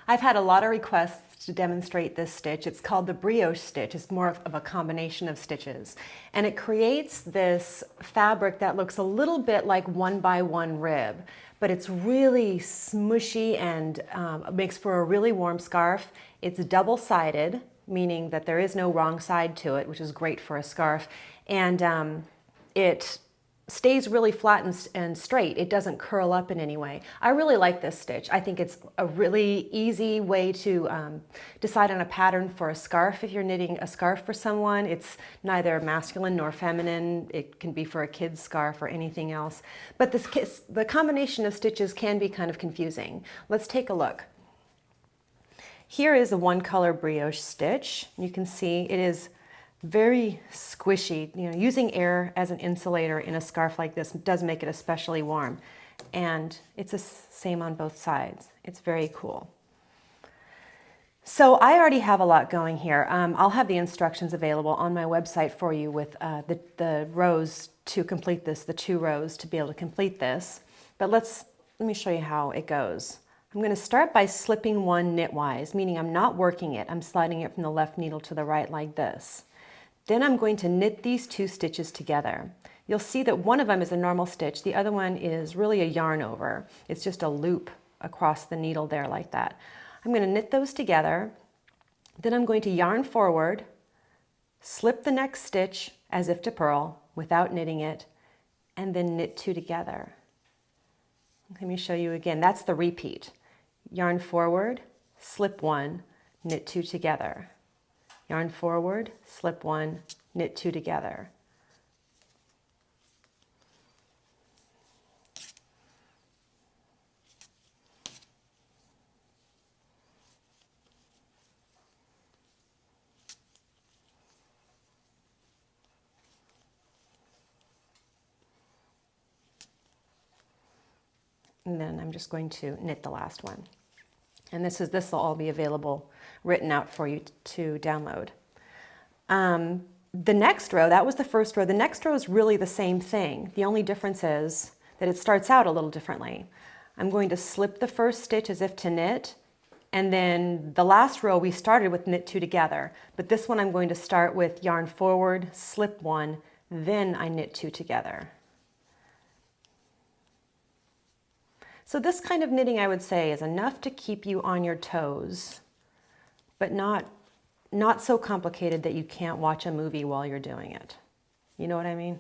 I've had a lot of requests to demonstrate this stitch. It's called the Brioche stitch. It's more of a combination of stitches. And it creates this fabric that looks a little bit like 1x1 rib, but it's really smushy and makes for a really warm scarf. It's double-sided, meaning that there is no wrong side to it, which is great for a scarf. And it stays really flat and straight. It doesn't curl up in any way. I really like this stitch. I think it's a really easy way to decide on a pattern for a scarf. If you're knitting a scarf for someone, it's neither masculine nor feminine. It can be for a kid's scarf or anything else. But the combination of stitches can be kind of confusing. Let's take a look. Here is a one color brioche stitch. You can see it is very squishy. You know, using air as an insulator in a scarf like this does make it especially warm. And it's the same on both sides. It's very cool. So I already have a lot going here. I'll have the instructions available on my website for you with the rows to complete this, the 2 rows to be able to complete this. But let me show you how it goes. I'm going to start by slipping one knitwise, meaning I'm not working it. I'm sliding it from the left needle to the right like this. Then I'm going to knit these 2 stitches together. You'll see that one of them is a normal stitch. The other one is really a yarn over. It's just a loop across the needle there like that. I'm going to knit those together. Then I'm going to yarn forward, slip the next stitch as if to purl without knitting it, and then knit 2 together. Let me show you again. That's the repeat. Yarn forward, slip 1, knit 2 together. Yarn forward, slip 1, knit 2 together. And then I'm just going to knit the last one. And this will all be available written out for you to download. The next row, that was the first row. The next row is really the same thing. The only difference is that it starts out a little differently. I'm going to slip the first stitch as if to knit, and then the last row we started with knit 2 together. But this one I'm going to start with yarn forward, slip 1, then I knit 2 together. So this kind of knitting, I would say, is enough to keep you on your toes, but not so complicated that you can't watch a movie while you're doing it. You know what I mean?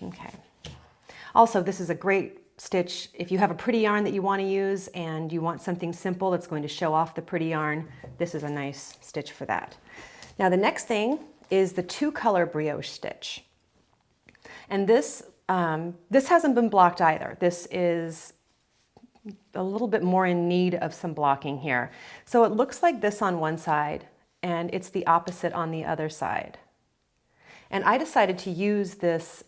Okay. Also, this is a great stitch if you have a pretty yarn that you want to use and you want something simple that's going to show off the pretty yarn. This is a nice stitch for that. Now the next thing is the 2 color brioche stitch. And this hasn't been blocked either. This is a little bit more in need of some blocking here. So it looks like this on one side, and it's the opposite on the other side. And I decided to use this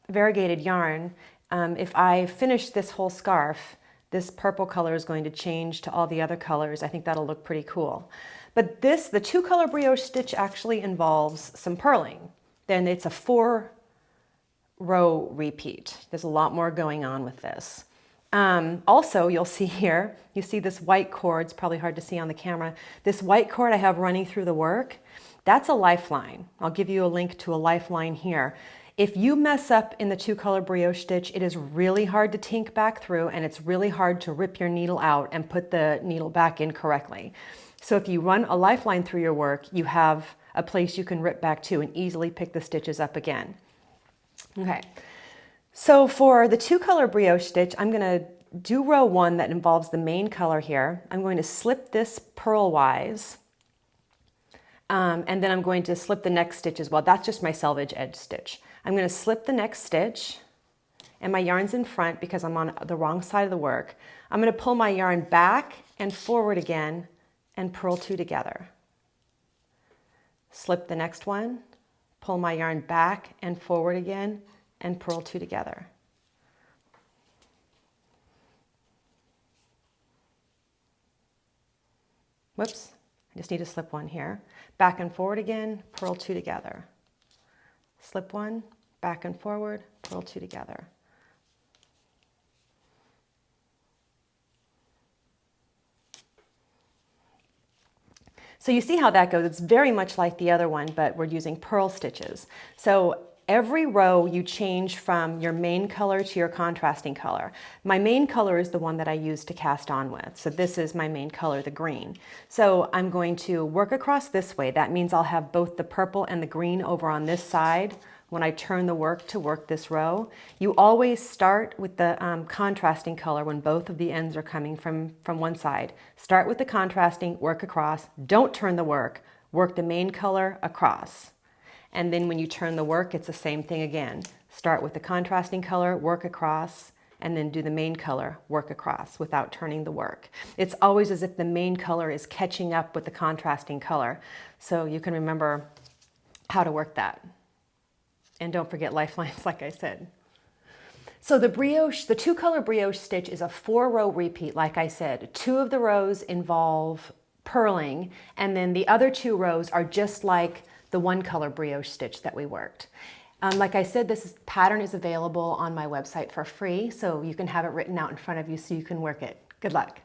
variegated yarn. If I finish this whole scarf, this purple color is going to change to all the other colors. I think that'll look pretty cool. But the 2 color brioche stitch actually involves some purling. Then it's a 4 row repeat. There's a lot more going on with this. Also, you'll see here, you see this white cord. It's probably hard to see on the camera. This white cord I have running through the work, that's a Lifeline. I'll give you a link to a Lifeline here. If you mess up in the 2 color brioche stitch, it is really hard to tink back through, and it's really hard to rip your needle out and put the needle back in correctly. So if you run a Lifeline through your work, you have a place you can rip back to and easily pick the stitches up again. Okay, so for the 2 color brioche stitch, I'm going to do row 1 that involves the main color here. I'm going to slip this purlwise, and then I'm going to slip the next stitch as well. That's just my selvage edge stitch. I'm going to slip the next stitch, and my yarn's in front because I'm on the wrong side of the work. I'm going to pull my yarn back and forward again and purl 2 together. Slip the next one, pull my yarn back and forward again, and purl 2 together. Whoops, I just need to slip 1 here. Back and forward again, purl 2 together. Slip 1, back and forward, purl 2 together. So you see how that goes. It's very much like the other one, but we're using purl stitches. So every row you change from your main color to your contrasting color. My main color is the one that I use to cast on with. So this is my main color, the green. So I'm going to work across this way. That means I'll have both the purple and the green over on this side when I turn the work to work this row. You always start with the contrasting color when both of the ends are coming from one side. Start with the contrasting, work across, don't turn the work the main color across. And then when you turn the work, it's the same thing again. Start with the contrasting color, work across, and then do the main color, work across without turning the work. It's always as if the main color is catching up with the contrasting color. So you can remember how to work that. And don't forget lifelines, like I said. So the brioche, the 2-color brioche stitch is a 4-row repeat, like I said. 2 of the rows involve purling, and then the other 2 rows are just like the 1-color brioche stitch that we worked. Like I said, this pattern is available on my website for free, so you can have it written out in front of you so you can work it. Good luck.